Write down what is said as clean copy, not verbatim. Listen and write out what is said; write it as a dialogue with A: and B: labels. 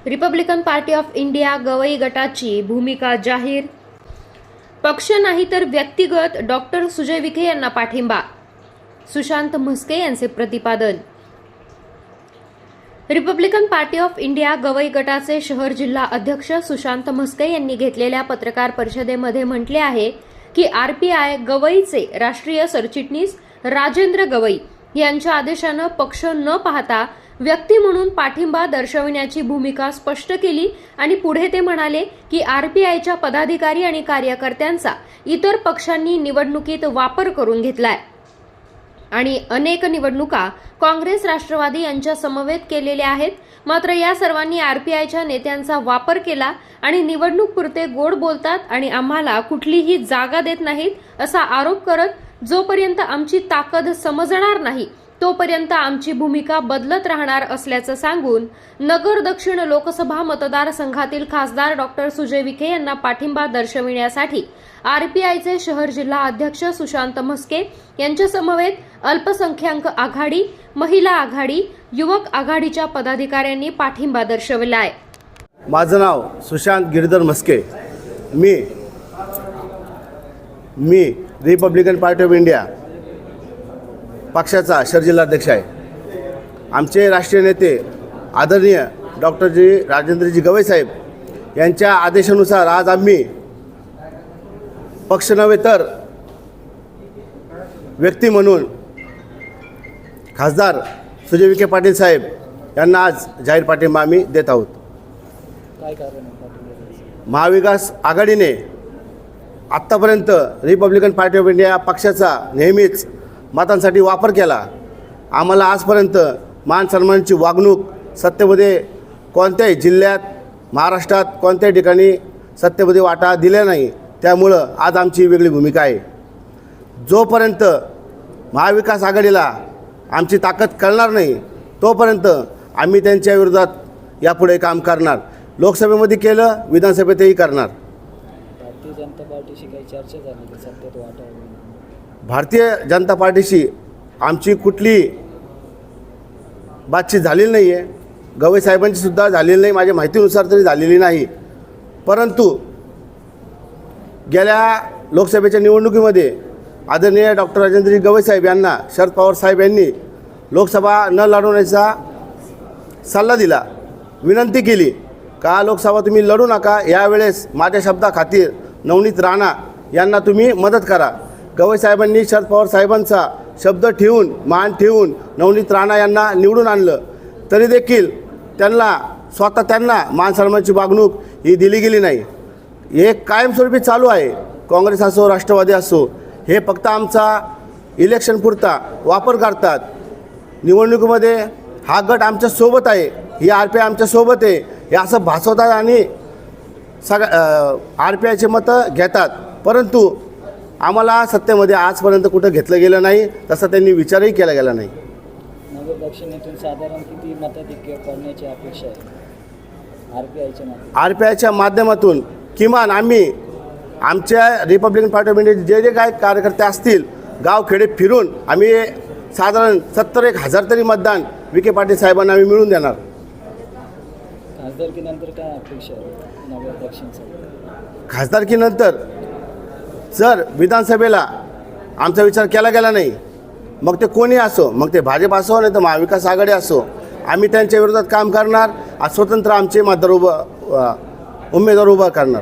A: Republican party of India Gavai गटाची भूमिका जाहीर. पक्ष नाही तर व्यक्तिगत डॉक्टर सुजय विखे यांना पाठिंबा. सुशांत म्हस्के यांचे प्रतिपादन. Republican party of India Gavai गटाचे शहर जिल्हा अध्यक्ष सुशांत म्हस्के यांनी घेतलेल्या पत्रकार परिषदेमध्ये म्हटले आहे की आरपीआय गवईचे राष्ट्रीय सरचिटणीस राजेंद्र गवई यांच्या आदेशानं पक्ष न पाहता व्यक्ती म्हणून पाठिंबा दर्शविण्याची भूमिका स्पष्ट केली आणि पुढे ते म्हणाले की आरपीआयच्या पदाधिकारी आणि कार्यकर्त्यांचा इतर पक्षांनी निवडणुकीत वापर करून घेतलाय आणि अनेक निवडणुका काँग्रेस राष्ट्रवादी यांच्या समवेत केलेल्या आहेत. मात्र या सर्वांनी आरपीआयच्या नेत्यांचा वापर केला आणि निवडणूक पुरते गोड बोलतात आणि आम्हाला कुठलीही जागा देत नाहीत असा आरोप करत जोपर्यंत आमची ताकद समजणार नाही तोपर्यंत आमची भूमिका बदलत राहणार असल्याचं सांगून नगर दक्षिण लोकसभा मतदारसंघातील खासदार डॉक्टर सुजय विखे यांना पाठिंबा दर्शविण्यासाठी आरपीआयचे शहर जिल्हा अध्यक्ष सुशांत म्हस्के यांच्या समवेत अल्पसंख्याक आघाडी, महिला आघाडी, युवक आघाडीच्या पदाधिकाऱ्यांनी पाठिंबा दर्शवला आहे.
B: माझं नाव सुशांत गिरधर म्हस्के. मी रिपब्लिकन पार्टी ऑफ इंडिया पक्षाचा शहर जिल्हाध्यक्ष आहे. आमचे राष्ट्रीय नेते आदरणीय डॉक्टर राजेंद्रजी गवई साहेब यांच्या आदेशानुसार आज आम्ही पक्ष नव्हे तर व्यक्ती म्हणून खासदार सुजय विखे पाटील साहेब यांना आज जाहीर पाठिंबा आम्ही देत आहोत.
C: काय कारण आहे?
B: महाविकास आघाडीने आत्तापर्यंत रिपब्लिकन पार्टी ऑफ इंडिया पक्षाचा नेहमीच मतांसाठी वापर केला. आम्हाला आजपर्यंत मान सन्मानाची वागणूक सत्तेमध्ये कोणत्याही जिल्ह्यात महाराष्ट्रात कोणत्याही ठिकाणी सत्तेमध्ये वाटा दिला नाही. त्यामुळं आज आमची वेगळी भूमिका आहे. जोपर्यंत महाविकास आघाडीला आमची ताकद कळणार नाही तोपर्यंत आम्ही त्यांच्या विरोधात यापुढे काम करणार. लोकसभेमध्ये केलं, विधानसभेतही करणार.
C: भारतीय जनता पार्टीशी काही चर्चा झाली की सत्तेत वाटा?
B: भारतीय जनता पार्टीशी आमची कुठली बातचीत झालेली नाही आहे. गवई साहेबांची सुद्धा झालेली नाही, माझ्या माहितीनुसार तरी झालेली नाही. परंतु गेल्या लोकसभेच्या निवडणुकीमध्ये आदरणीय डॉक्टर राजेंद्रजी गवई साहेब यांना शरद पवार साहेब यांनी लोकसभा न लढवण्याचा सल्ला दिला, विनंती केली का लोकसभा तुम्ही लढू नका, यावेळेस माझ्या शब्दाखातीर नवनीत राणा यांना तुम्ही मदत करा. गवई साहेबांनी शरद पवार साहेबांचा शब्द ठेवून, मान ठेवून नवनीत राणा यांना निवडून आणलं. तरी देखील त्यांना मान सन्मानाची वागणूक ही दिली गेली नाही. हे कायमस्वरूपी चालू आहे. काँग्रेस असो, राष्ट्रवादी असो, हे फक्त आमचा इलेक्शनपुरता वापर करतात. निवडणुकीमध्ये हा गट आमच्या सोबत आहे, ही आरपीआय आमच्या सोबत आहे हे असं भासवतात आणि आरपीआयचे मतं घेतात. परंतु आम्हाला सत्तेमध्ये आजपर्यंत कुठं घेतलं गेलं नाही, तसा त्यांनी विचारही केला गेला नाही.
C: नगर दक्षिणेतून साधारण किती मताधिक्य पडण्याची अपेक्षा आहे
B: आरपीआयच्या माध्यमातून? किमान आम्ही आमच्या रिपब्लिकन पार्टी ऑफ इंडियाचे जे काय कार्यकर्ते असतील गावखेडे फिरून आम्ही साधारण 70,000 तरी मतदान विखे पाटील साहेबांना आम्ही मिळवून देणार.
C: खासदारकीनंतर काय अपेक्षा आहे नगर दक्षिणसाठी?
B: खासदारकीनंतर जर विधानसभेला आमचा विचार केला गेला नाही, मग ते कोणी असो, मग ते भाजप असो नाही तर महाविकास आघाडी असो, आम्ही त्यांच्या विरोधात काम करणार. स्वतंत्र आमचे उमेदवार उभा करणार.